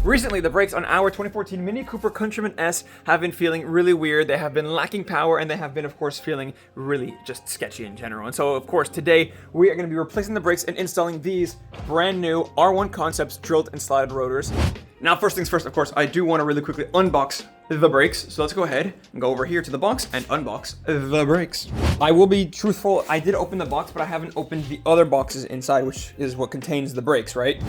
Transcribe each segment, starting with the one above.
Recently, the brakes on our 2014 Mini Cooper Countryman S have been feeling really weird. They have been lacking power, and they have been, of course, feeling really just sketchy in general. And so, of course, today we are going to be replacing the brakes and installing these brand new R1 Concepts drilled and slotted rotors. Now, first things first, of course, I do want to really quickly unbox the brakes. So let's go ahead and go over here to the box and unbox the brakes. I will be truthful, I did open the box, but I haven't opened the other boxes inside, which is what contains the brakes, right?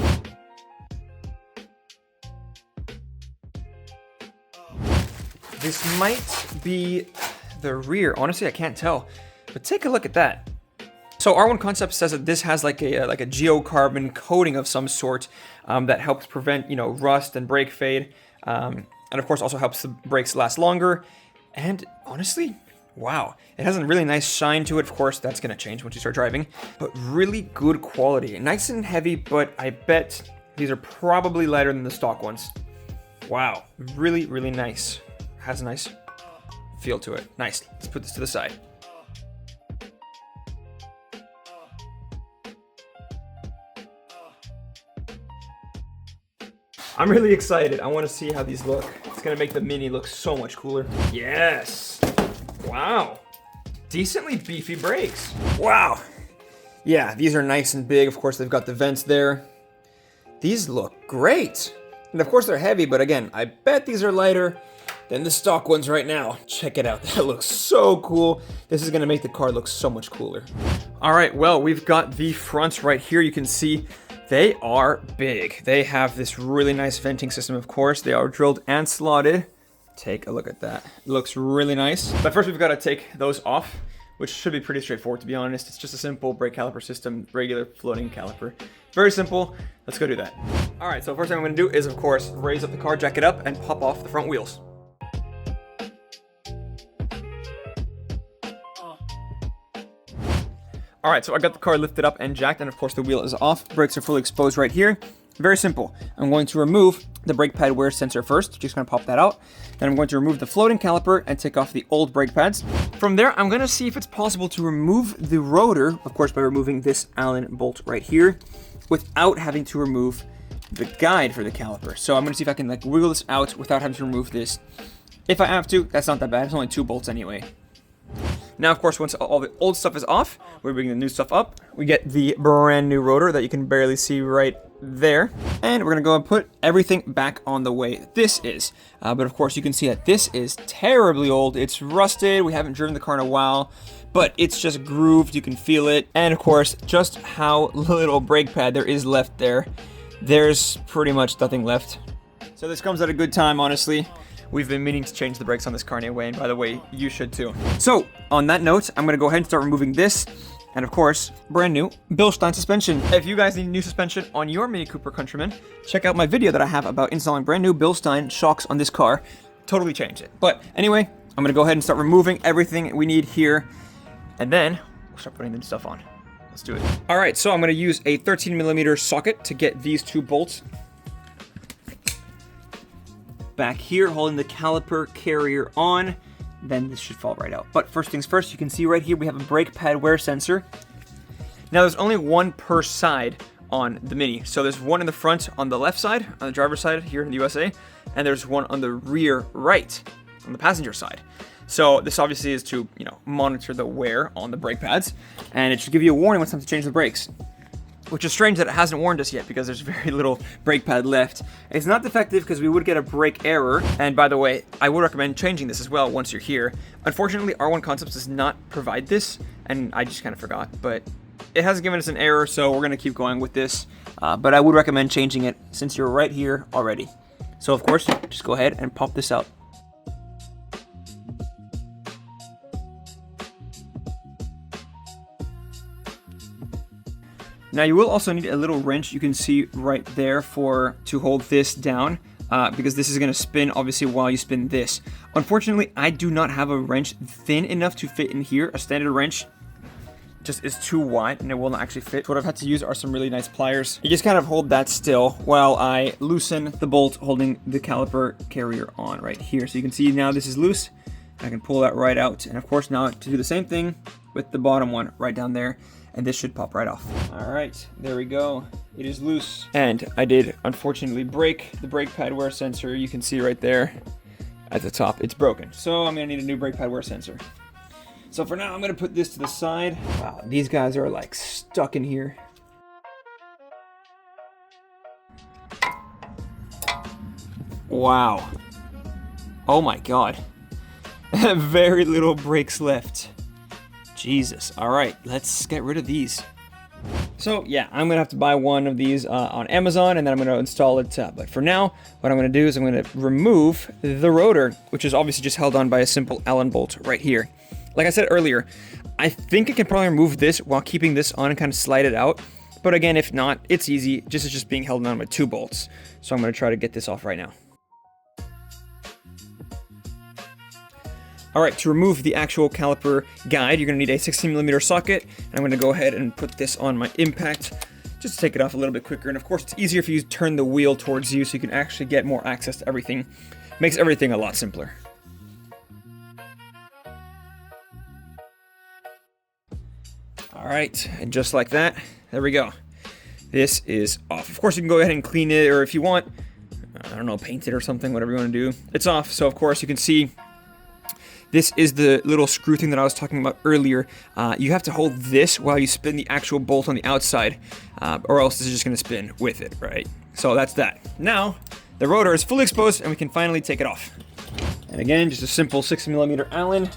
This might be the rear. Honestly, I can't tell, but take a look at that. So R1 Concept says that this has like a geocarbon coating of some sort that helps prevent, you know, rust and brake fade, and of course also helps the brakes last longer. And honestly, wow, it has a really nice shine to it. Of course, that's gonna change once you start driving, but really good quality, nice and heavy. But I bet these are probably lighter than the stock ones. Wow, really, really nice. Has a nice feel to it. Nice. Let's put this to the side. I'm really excited. I want to see how these look. It's going to make the Mini look so much cooler. Yes. Wow. Decently beefy brakes. Wow. Yeah, these are nice and big. Of course, they've got the vents there. These look great. And of course, they're heavy, but again, I bet these are lighter than the stock ones right now. Check it out. That looks so cool. This is going to make the car look so much cooler. All right, well, we've got the fronts right here. You can see they are big. They have this really nice venting system, of course. They are drilled and slotted. Take a look at that. It looks really nice. But first, we've got to take those off, which should be pretty straightforward, to be honest. It's just a simple brake caliper system, regular floating caliper. Very simple. Let's go do that. All right, so first thing I'm going to do is, of course, raise up the car, jack it up, and pop off the front wheels. All right, so I got the car lifted up and jacked, and of course the wheel is off. Brakes are fully exposed right here. Very simple. I'm going to remove the brake pad wear sensor first. Just gonna pop that out. Then I'm going to remove the floating caliper and take off the old brake pads. From there, I'm gonna see if it's possible to remove the rotor, of course, by removing this Allen bolt right here, without having to remove the guide for the caliper. So I'm gonna see if I can like wiggle this out without having to remove this. If I have to, that's not that bad. It's only 2 bolts anyway. Now, of course, once all the old stuff is off, we're bringing the new stuff up. We get the brand new rotor that you can barely see right there. And we're going to go and put everything back on the way this is. But of course, you can see that this is terribly old. It's rusted. We haven't driven the car in a while, but it's just grooved. You can feel it. And of course, just how little brake pad there is left there. There's pretty much nothing left. So this comes at a good time, honestly. We've been meaning to change the brakes on this car anyway, and by the way, you should too. So, on that note, I'm gonna go ahead and start removing this, and of course, brand new Bilstein suspension. If you guys need new suspension on your Mini Cooper Countryman, check out my video that I have about installing brand new Bilstein shocks on this car. Totally change it. But anyway, I'm gonna go ahead and start removing everything we need here, and then we'll start putting the new stuff on. Let's do it. All right, so I'm gonna use a 13mm socket to get these 2 bolts back here, holding the caliper carrier on. Then this should fall right out. But first things first, you can see right here we have a brake pad wear sensor. Now there's only one per side on the Mini. So there's one in the front on the left side, on the driver's side here in the USA, and there's one on the rear right, on the passenger side. So this obviously is to, you know, monitor the wear on the brake pads, and it should give you a warning when it's time to change the brakes. Which is strange that it hasn't warned us yet because there's very little brake pad left. It's not defective because we would get a brake error. And by the way, I would recommend changing this as well once you're here. Unfortunately, R1 Concepts does not provide this, and I just kind of forgot. But it hasn't given us an error, so we're going to keep going with this. But I would recommend changing it since you're right here already. So of course, just go ahead and pop this out. Now you will also need a little wrench, you can see right there, to hold this down, because this is going to spin obviously while you spin this. Unfortunately, I do not have a wrench thin enough to fit in here. A standard wrench just is too wide and it will not actually fit. So what I've had to use are some really nice pliers. You just kind of hold that still while I loosen the bolt holding the caliper carrier on right here. So you can see now this is loose. I can pull that right out. And of course now to do the same thing with the bottom one right down there. and this should pop right off. All right, there we go. It is loose. And I did, unfortunately, break the brake pad wear sensor. You can see right there at the top, it's broken. So I'm gonna need a new brake pad wear sensor. So for now, I'm gonna put this to the side. Wow, these guys are like stuck in here. Wow. Oh my God. Very little brakes left. Jesus. All right, let's get rid of these. So yeah, I'm gonna have to buy one of these on Amazon, and then I'm gonna install it. But for now, what I'm gonna do is I'm gonna remove the rotor, which is obviously just held on by a simple Allen bolt right here. Like I said earlier, I think I can probably remove this while keeping this on and kind of slide it out. But again, if not, it's easy. It's just being held on with 2 bolts. So I'm gonna try to get this off right now. All right, to remove the actual caliper guide, you're gonna need a 16mm socket. And I'm gonna go ahead and put this on my impact, just to take it off a little bit quicker. And of course, it's easier if you turn the wheel towards you so you can actually get more access to everything. Makes everything a lot simpler. All right, and just like that, there we go. This is off. Of course, you can go ahead and clean it, or if you want, I don't know, paint it or something, whatever you wanna do. It's off, so of course you can see this is the little screw thing that I was talking about earlier. You have to hold this while you spin the actual bolt on the outside, or else this is just gonna spin with it, right? So that's that. Now, the rotor is fully exposed and we can finally take it off. And again, just a simple 6mm Allen.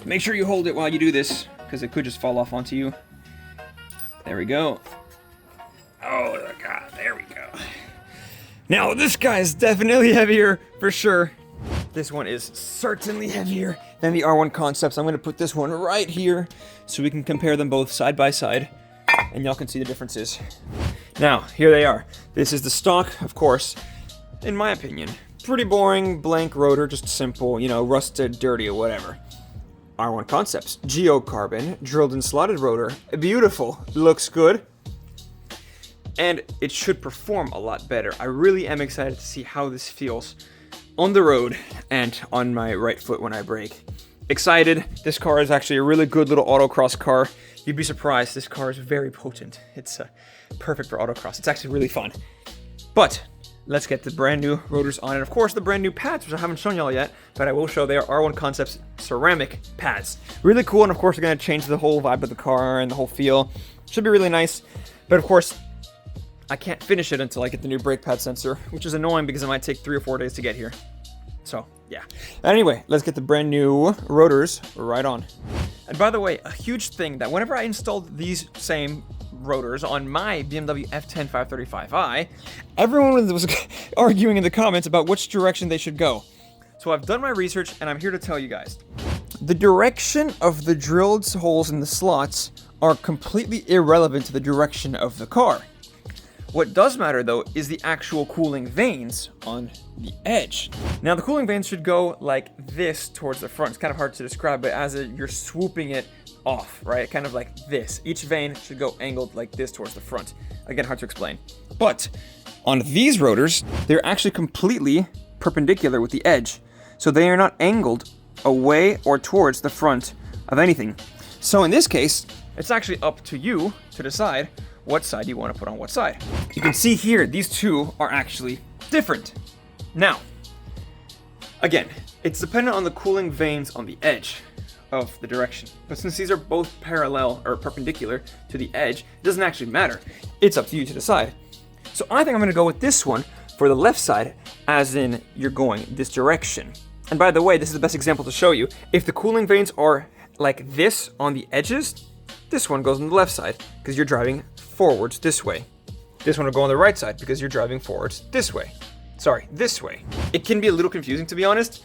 Make sure you hold it while you do this, because it could just fall off onto you. There we go. Oh God, there we go. Now, this guy is definitely heavier, for sure. This one is certainly heavier than the R1 Concepts. I'm going to put this one right here so we can compare them both side by side, and y'all can see the differences. Now, here they are. This is the stock, of course, in my opinion. Pretty boring, blank rotor, just simple, you know, rusted, dirty, or whatever. R1 Concepts, geocarbon, drilled and slotted rotor. Beautiful, looks good. And it should perform a lot better. I really am excited to see how this feels on the road and on my right foot when I brake. Excited. This car is actually a really good little autocross car. You'd be surprised, this car is very potent. It's perfect for autocross. It's actually really fun. But let's get the brand new rotors on, and of course the brand new pads, which I haven't shown y'all yet, but I will show. They are R1 Concepts ceramic pads. Really cool, and of course they're gonna change the whole vibe of the car and the whole feel. Should be really nice, but of course I can't finish it until I get the new brake pad sensor, which is annoying because it might take 3 or 4 days to get here. So, yeah. Anyway, let's get the brand new rotors right on. And by the way, a huge thing that whenever I installed these same rotors on my BMW F10 535i, everyone was arguing in the comments about which direction they should go. So I've done my research and I'm here to tell you guys. The direction of the drilled holes in the slots are completely irrelevant to the direction of the car. What does matter, though, is the actual cooling vanes on the edge. Now, the cooling vanes should go like this towards the front. It's kind of hard to describe, but you're swooping it off, right? Kind of like this. Each vane should go angled like this towards the front. Again, hard to explain. But on these rotors, they're actually completely perpendicular with the edge. So they are not angled away or towards the front of anything. So in this case, it's actually up to you to decide what side you want to put on what side. You can see here, these two are actually different. Now, again, it's dependent on the cooling vanes on the edge of the direction. But since these are both parallel or perpendicular to the edge, it doesn't actually matter. It's up to you to decide. So I think I'm gonna go with this one for the left side, as in you're going this direction. And by the way, this is the best example to show you. If the cooling vanes are like this on the edges, this one goes on the left side because you're driving forwards this way. This one will go on the right side because you're driving forwards this way. Sorry, this way. It can be a little confusing, to be honest,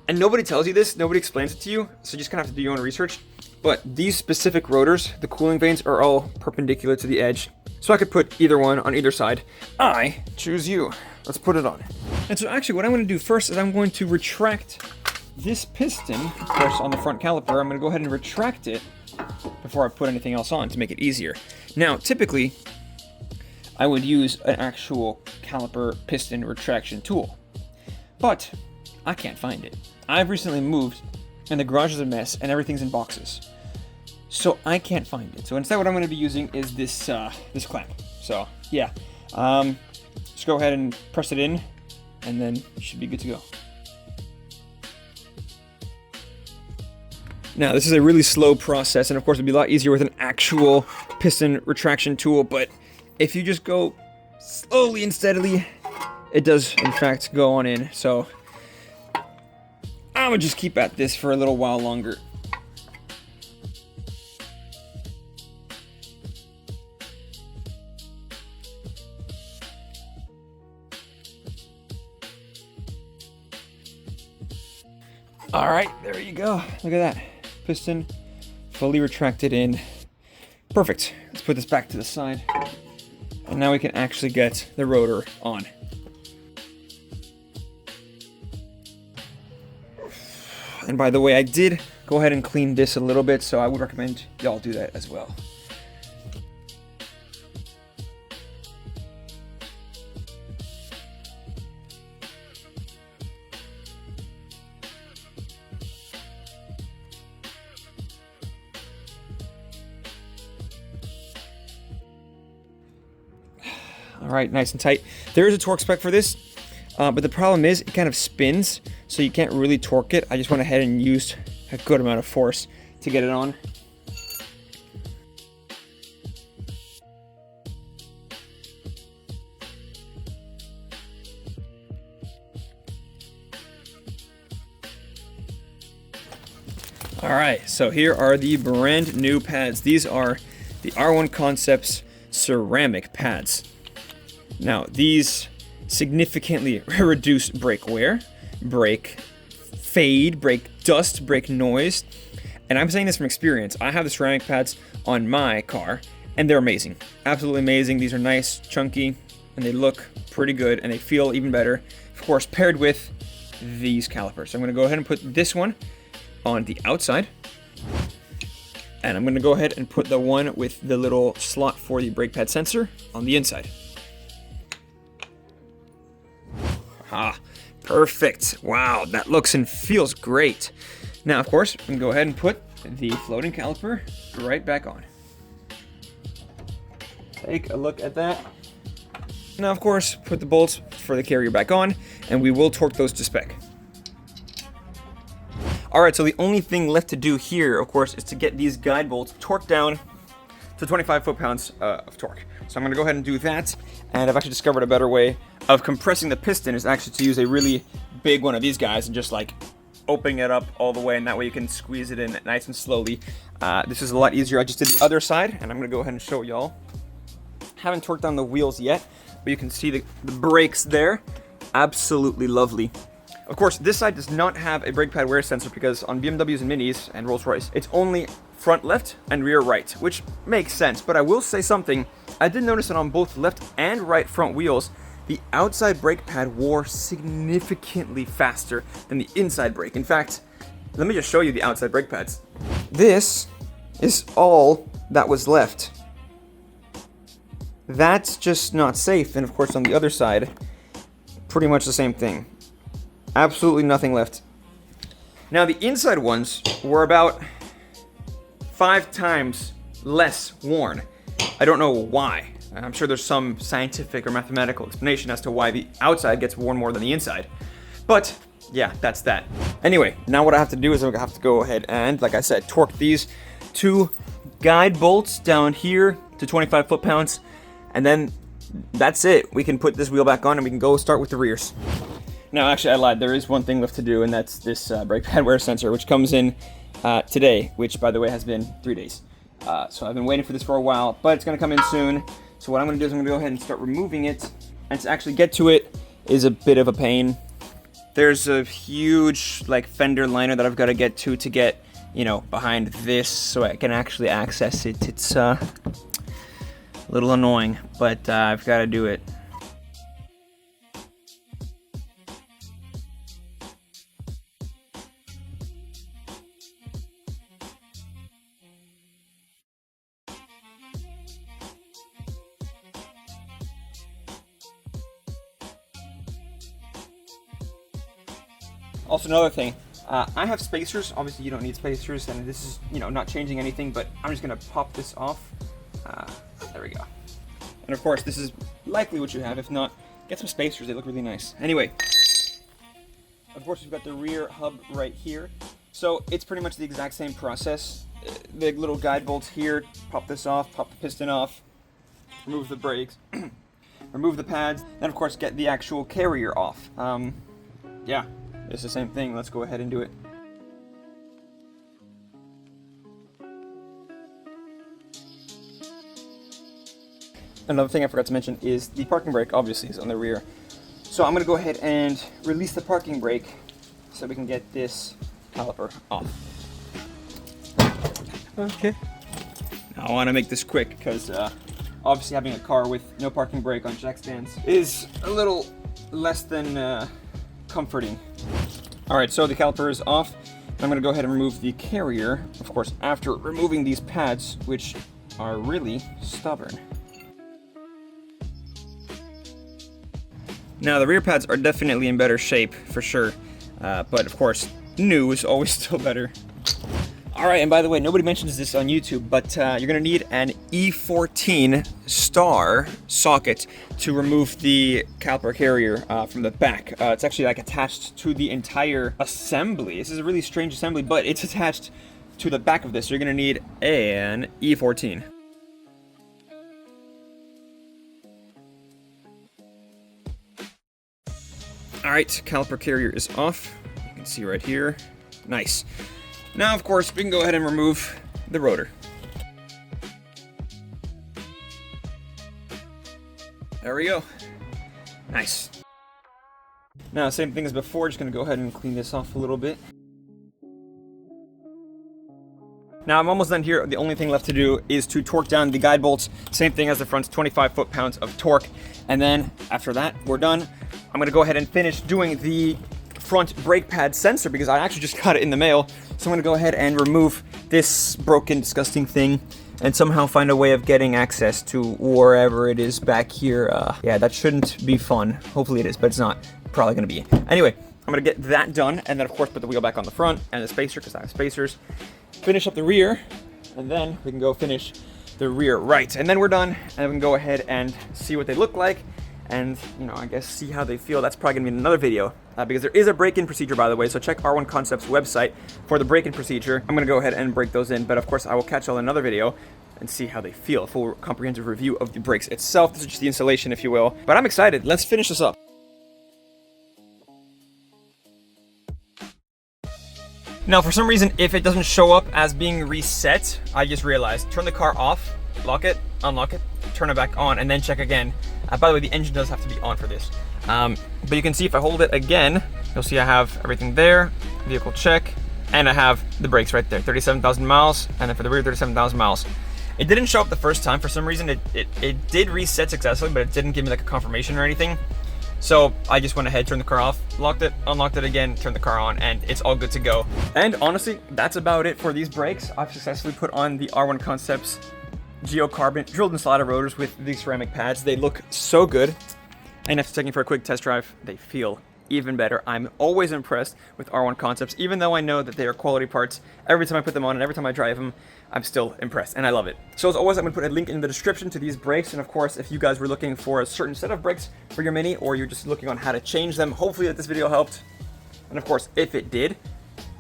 and nobody tells you this, nobody explains it to you, so you just kind of have to do your own research. But these specific rotors, the cooling vanes are all perpendicular to the edge, so I could put either one on either side. I choose you. Let's put it on. And so actually what I'm going to do first is I'm going to retract this piston, of course, on the front caliper. I'm going to go ahead and retract it before I put anything else on to make it easier. Now, typically, I would use an actual caliper piston retraction tool, but I can't find it. I've recently moved, and the garage is a mess, and everything's in boxes. so I can't find it. So instead what I'm going to be using is this this clamp. So yeah, just go ahead and press it in, and then you should be good to go. Now this is a really slow process, and of course it'd be a lot easier with an actual piston retraction tool, but if you just go slowly and steadily, it does in fact go on in. So I'm gonna just keep at this for a little while longer. All right, there you go. Look at that. Piston fully retracted in. Perfect. Let's put this back to the side. And now we can actually get the rotor on. And by the way, I did go ahead and clean this a little bit, so I would recommend y'all do that as well. All right, nice and tight. There is a torque spec for this, but the problem is it kind of spins, so you can't really torque it. I just went ahead and used a good amount of force to get it on. All right, so here are the brand new pads. These are the R1 Concepts ceramic pads. Now, these significantly reduce brake wear, brake fade, brake dust, brake noise. And I'm saying this from experience. I have the ceramic pads on my car, and they're amazing. Absolutely amazing. These are nice, chunky, and they look pretty good, and they feel even better, of course, paired with these calipers. So I'm going to go ahead and put this one on the outside. And I'm going to go ahead and put the one with the little slot for the brake pad sensor on the inside. Ah, perfect. Wow, that looks and feels great. Now, of course, I'm going to go ahead and put the floating caliper right back on. Take a look at that. Now, of course, put the bolts for the carrier back on, and we will torque those to spec. Alright, so the only thing left to do here, of course, is to get these guide bolts torqued down to 25 foot-pounds of torque. So I'm going to go ahead and do that, and I've actually discovered a better way of compressing the piston is actually to use a really big one of these guys and just like opening it up all the way, and that way you can squeeze it in nice and slowly. This is a lot easier. I just did the other side, and I'm going to go ahead and show y'all. Haven't torqued down the wheels yet, but you can see the brakes there. Absolutely lovely. Of course, this side does not have a brake pad wear sensor because on BMWs and Minis and Rolls-Royce, it's only front left and rear right, which makes sense. But I will say something. I did notice that on both left and right front wheels, the outside brake pad wore significantly faster than the inside brake. In fact, let me just show you the outside brake pads. This is all that was left. That's just not safe. And of course, on the other side, pretty much the same thing. Absolutely nothing left. Now, the inside ones were about 5 times less worn. I don't know why. I'm sure there's some scientific or mathematical explanation as to why the outside gets worn more than the inside. But yeah, that's that. Anyway, now what I have to do is I have to go ahead and, like I said, torque these 2 guide bolts down here to 25 foot-pounds, and then that's it. We can put this wheel back on and we can go start with the rears. Now, actually, I lied. There is one thing left to do, and that's this brake pad wear sensor, which comes in today, which, by the way, has been 3 days. So I've been waiting for this for a while, but it's going to come in soon. So what I'm going to do is I'm going to go ahead and start removing it, and to actually get to it is a bit of a pain. There's a huge, like, fender liner that I've got to get to get, you know, behind this so I can actually access it. It's a little annoying, but I've got to do it. Also, another thing, I have spacers. Obviously, you don't need spacers, and this is, you know, not changing anything, but I'm just gonna pop this off. There we go. And of course, this is likely what you have. If not, get some spacers. They look really nice. Anyway, of course, we've got the rear hub right here. So it's pretty much the exact same process. The little guide bolts here, pop this off, pop the piston off, remove the brakes, remove the pads, then of course get the actual carrier off. Yeah, it's the same thing. Let's go ahead and do it. Another thing I forgot to mention is the parking brake obviously is on the rear. So I'm going to go ahead and release the parking brake so we can get this caliper off. Okay. Now I want to make this quick because obviously having a car with no parking brake on jack stands is a little less than comforting. Alright, so the caliper is off. I'm going to go ahead and remove the carrier, of course, after removing these pads, which are really stubborn. Now the rear pads are definitely in better shape for sure, but of course new is always still better. Alright, and by the way, nobody mentions this on YouTube, but you're going to need an E14 star socket to remove the caliper carrier from the back. It's actually like attached to the entire assembly. This is a really strange assembly, but it's attached to the back of this, so you're going to need an E14. Alright, caliper carrier is off. You can see right here. Nice. Now, of course, we can go ahead and remove the rotor. There we go. Nice. Now, same thing as before, just gonna go ahead and clean this off a little bit. Now, I'm almost done here. The only thing left to do is to torque down the guide bolts. Same thing as the front's 25 foot-pounds of torque. And then, after that, we're done. I'm gonna go ahead and finish doing the front brake pad sensor because I actually just got it in the mail. So I'm gonna go ahead and remove this broken, disgusting thing and somehow find a way of getting access to wherever it is back here. Yeah, that shouldn't be fun. Hopefully it is, but it's not probably gonna be. Anyway, I'm gonna get that done and then of course put the wheel back on the front and the spacer because I have spacers. Finish up the rear and then we can go finish the rear right. And then we're done and we can go ahead and see what they look like. And, you know, I guess see how they feel. That's probably going to be in another video because there is a break-in procedure, by the way. So check R1 Concepts website for the break-in procedure. I'm going to go ahead and break those in. But, of course, I will catch y'all in another video and see how they feel. A full comprehensive review of the brakes itself. This is just the installation, if you will. But I'm excited. Let's finish this up. Now, for some reason, if it doesn't show up as being reset, I just realized. Turn the car off, lock it, unlock it, turn it back on, and then check again. By the way, the engine does have to be on for this. But you can see if I hold it again, you'll see I have everything there, vehicle check, and I have the brakes right there, 37,000 miles, and then for the rear, 37,000 miles. It didn't show up the first time. For some reason, it did reset successfully, but it didn't give me like a confirmation or anything. So I just went ahead, turned the car off, locked it, unlocked it again, turned the car on, and it's all good to go. And honestly, that's about it for these brakes. I've successfully put on the R1 Concepts geocarbon drilled and slotted rotors with these ceramic pads. They look so good. And after taking for a quick test drive, they feel even better. I'm always impressed with R1 Concepts, even though I know that they are quality parts. Every time I put them on and every time I drive them, I'm still impressed and I love it. So as always, I'm gonna put a link in the description to these brakes. And of course, if you guys were looking for a certain set of brakes for your Mini, or you're just looking on how to change them, hopefully that this video helped. And of course, if it did,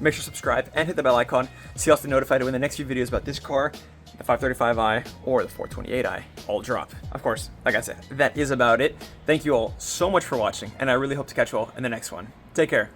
make sure to subscribe and hit the bell icon so you'll stay notified when the next few videos about this car, the 535i or the 428i, all drop. Of course, like I said, that is about it. Thank you all so much for watching, and I really hope to catch you all in the next one. Take care.